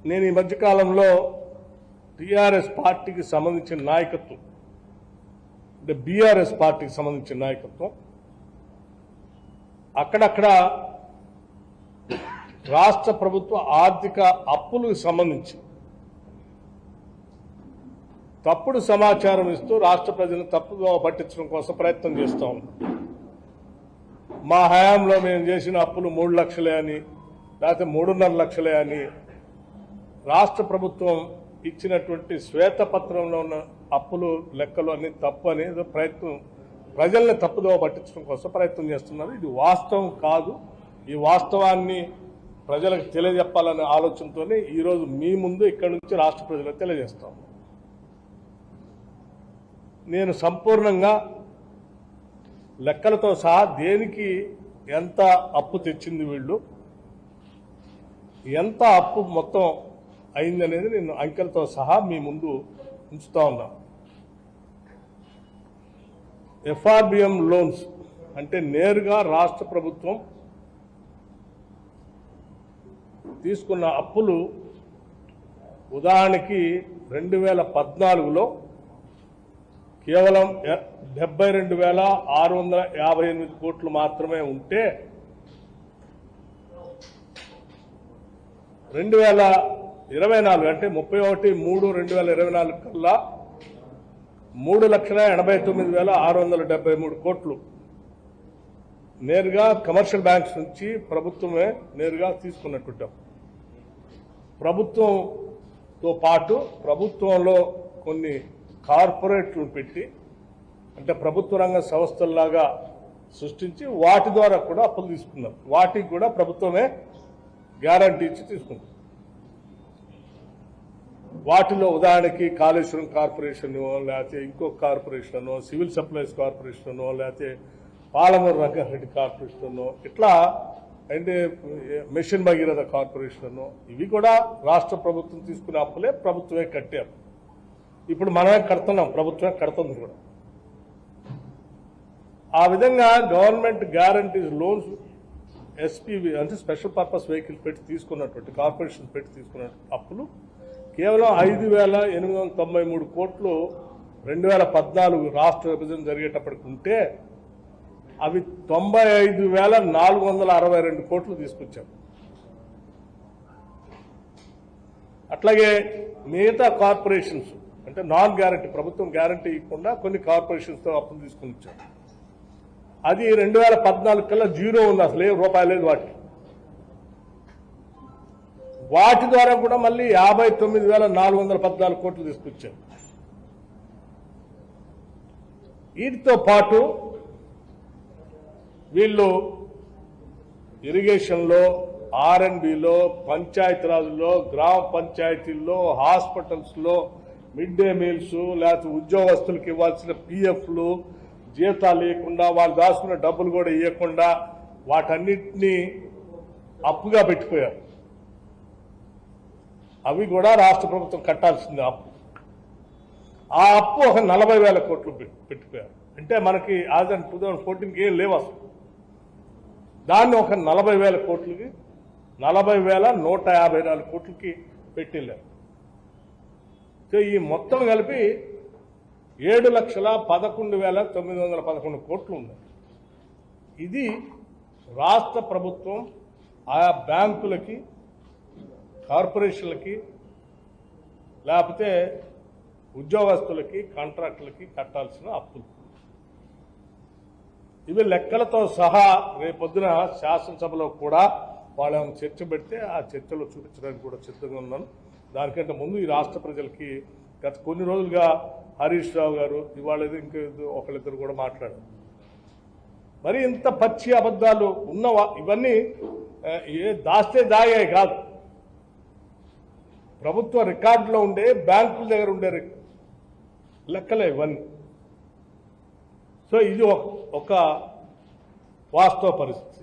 నేను ఈ మధ్యకాలంలో టీఆర్ఎస్ పార్టీకి సంబంధించిన నాయకత్వం అంటే బీఆర్ఎస్ పార్టీకి సంబంధించిన నాయకత్వం అక్కడక్కడ రాష్ట్ర ప్రభుత్వ ఆర్థిక అప్పులకు సంబంధించి తప్పుడు సమాచారం ఇస్తూ రాష్ట్ర ప్రజలను తప్పుగా పట్టించడం కోసం ప్రయత్నం చేస్తూ ఉన్నాం. మా హయాంలో మేము చేసిన అప్పులు 3 లక్షలే అని లేకపోతే 3.5 లక్షలే అని రాష్ట్ర ప్రభుత్వం ఇచ్చినటువంటి శ్వేతపత్రంలో ఉన్న అప్పులు లెక్కలు అన్ని తప్పు అనేది ప్రయత్నం ప్రజల్ని తప్పుదోవ పట్టించడం కోసం ప్రయత్నం చేస్తున్నారు. ఇది వాస్తవం కాదు. ఈ వాస్తవాన్ని ప్రజలకు తెలియజెప్పాలనే ఆలోచనతోనే ఈరోజు మీ ముందు ఇక్కడి నుంచి రాష్ట్ర ప్రజలకు తెలియజేస్తాం. నేను సంపూర్ణంగా లెక్కలతో సహా దేనికి ఎంత అప్పు తెచ్చింది వీళ్ళు, ఎంత అప్పు మొత్తం అయిందనేది నేను అంకెలతో సహా మీ ముందు ఉంచుతా ఉన్నా. ఎఫ్ఆర్బిఎం లోన్స్ అంటే నేరుగా రాష్ట్ర ప్రభుత్వం తీసుకున్న అప్పులు ఉదాహరణకి 2014లో కేవలం 72,658 కోట్లు మాత్రమే ఉంటే 2024 అంటే 31/3/2024 కల్లా 3,89,673 కోట్లు నేరుగా కమర్షియల్ బ్యాంక్స్ నుంచి ప్రభుత్వమే నేరుగా తీసుకున్నట్టు. ప్రభుత్వంతో పాటు ప్రభుత్వంలో కొన్ని కార్పొరేట్లు పెట్టి అంటే ప్రభుత్వ రంగ సంస్థల్లాగా సృష్టించి వాటి ద్వారా కూడా అప్పులు తీసుకున్నారు. వాటికి కూడా ప్రభుత్వమే గ్యారంటీ ఇచ్చి తీసుకుంది. వాటిలో ఉదాహరణకి కాళేశ్వరం కార్పొరేషన్ లేకపోతే ఇంకొక కార్పొరేషన్, సివిల్ సప్లైస్ కార్పొరేషన్ లేకపోతే పాలమూరు రంగారెడ్డి కార్పొరేషన్, ఇట్లా అంటే మిషన్ భగీరథ కార్పొరేషన్, ఇవి కూడా రాష్ట్ర ప్రభుత్వం తీసుకునే అప్పులే ప్రభుత్వమే కట్టారు. ఇప్పుడు మనమే కడుతున్నాం, ప్రభుత్వమే కడుతుంది కూడా. ఆ విధంగా గవర్నమెంట్ గ్యారంటీస్ లోన్స్ ఎస్పీవి అంటే స్పెషల్ పర్పస్ వెహికల్ పెట్టి తీసుకున్నటువంటి కార్పొరేషన్ పెట్టి తీసుకున్న అప్పులు కేవలం 5,893 కోట్లు 2014 రాష్ట్ర విభజన జరిగేటప్పటికి ఉంటే అవి 95,462 కోట్లు తీసుకొచ్చాం. అట్లాగే మిగతా కార్పొరేషన్స్ అంటే నాన్ గ్యారంటీ ప్రభుత్వం గ్యారంటీ ఇవ్వకుండా కొన్ని కార్పొరేషన్స్తో అప్పులు తీసుకుని వచ్చారు. అది 2014 కల్లా జీరో ఉంది, అసలు రూపాయి లేదు వాటికి. వాటి ద్వారా కూడా మళ్ళీ 59,414 కోట్లు తీసుకొచ్చారు. వీటితో పాటు వీళ్ళు ఇరిగేషన్లో, R&Bలో, పంచాయతీరాజ్లో, గ్రామ పంచాయతీల్లో, హాస్పిటల్స్లో మిడ్ డే మీల్స్ లేకపోతే ఉద్యోగస్తులకు ఇవ్వాల్సిన PFలు జీతాలు ఇవ్వకుండా వాళ్ళు దాచుకున్న డబ్బులు కూడా ఇవ్వకుండా వాటన్నిటినీ అప్పుగా పెట్టిపోయారు. అవి కూడా రాష్ట్ర ప్రభుత్వం కట్టాల్సింది అప్పు. ఆ అప్పు ఒక 40,000 కోట్లు పెట్టిపోయారు. అంటే మనకి యాజ్ అండ్ 2014కి ఏం లేవు అసలు. దాన్ని ఒక 40,000 కోట్లకి 40,154 కోట్లకి పెట్టిల్లారు. సో ఈ మొత్తం కలిపి 7,11,911 కోట్లు ఉన్నాయి. ఇది రాష్ట్ర ప్రభుత్వం ఆయా బ్యాంకులకి, కార్పొరేషన్లకి లేకపోతే ఉద్యోగస్తులకి, కాంట్రాక్టులకి కట్టాల్సిన అప్పులు. ఇవి లెక్కలతో సహా రేపొద్దున శాసనసభలో కూడా వాళ్ళని చర్చ పెడితే ఆ చర్చలో చూపించడానికి కూడా సిద్ధంగా ఉన్నాను. దానికంటే ముందు ఈ రాష్ట్ర ప్రజలకి గత కొన్ని రోజులుగా హరీష్ రావు గారు ఇవాళ ఇంకా ఒకళ్ళిద్దరు కూడా మాట్లాడారు. మరి ఇంత పచ్చి అబద్ధాలు ఉన్నవా? ఇవన్నీ దాస్తే దాగాయి కాదు, ప్రభుత్వ రికార్డులో ఉండే బ్యాంకుల దగ్గర ఉండే లెక్కలే ఇవన్నీ. సో ఇది ఒక వాస్తవ పరిస్థితి.